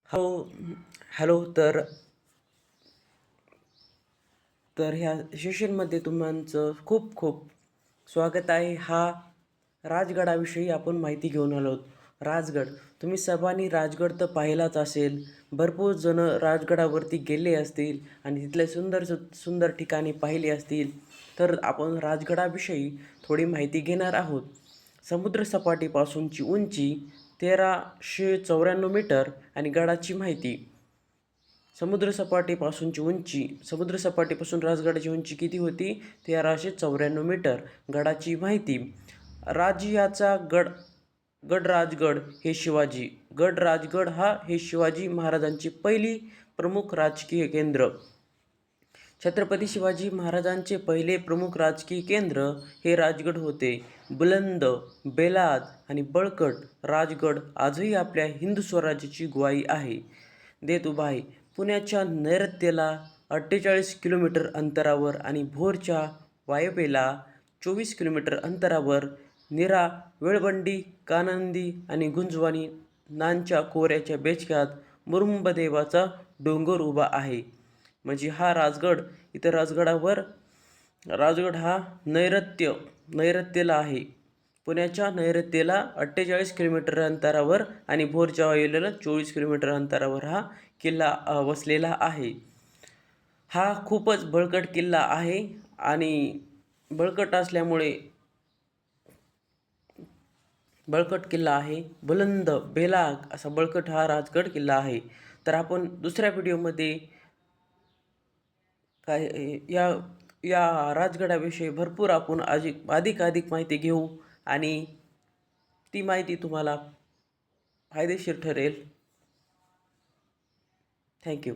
Hello hello तर तर ह्या सेशनमध्ये तुमचं खूप खूप स्वागत आहे. राजगडाविषयी आपण माहिती घेऊन आलो आहोत. राजगड, तुम्ही सर्वांनी राजगड तर पाहिलाच असेल. भरपूर जण राजगडावरती गेले असतील आणि तिथले सुंदर सुंदर ठिकाणे पाहिली असतील. तर आपण राजगडाविषयी थोडी माहिती घेणार आहोत. समुद्रसपाटीपासूनची उंची 1394 मीटर आणि गडाची माहिती. समुद्रसपाटीपासून राजगडाची उंची किती होती? 1394 मीटर. गडाची माहिती. राज्याचा गडराजगड हे शिवाजी गडराजगड हे शिवाजी महाराजांची पहिली प्रमुख राजकीय केंद्र. छत्रपती शिवाजी महाराजांचे पहिले प्रमुख राजकीय केंद्र हे राजगड होते. बुलंद, बेलाद आणि बळकट राजगड आजही आपल्या हिंदू स्वराज्याची ग्वाही देत उभा आहे. पुण्याच्या नैऋत्येला 48 किलोमीटर अंतरावर आणि भोरच्या वायव्येला 24 किलोमीटर अंतरावर नीरा, वेळवंडी, कानंदी आणि गुंजवानी नांच्या खोऱ्याच्या बेचक्यात मुरुंबदेवाचा डोंगर उभा आहे. म्हणजे राजगड हा नैऋत्येला आहे. पुण्याच्या नैऋत्येला 48 किलोमीटर अंतरावर आणि भोरच्या वायव्येला 24 किलोमीटर अंतरावर हा किल्ला वसलेला आहे. हा खूपच बळकट किल्ला आहे आणि बळकट असल्यामुळे बळकट किल्ला आहे. बुलंद, बेलाग असा बळकट हा राजगड किल्ला आहे. तर आपण दुसऱ्या व्हिडिओमध्ये काय या या राजगडाविषयी भरपूर आपण अधिक माहिती घेऊ आणि ती माहिती तुम्हाला फायदेशीर ठरेल. थँक्यू.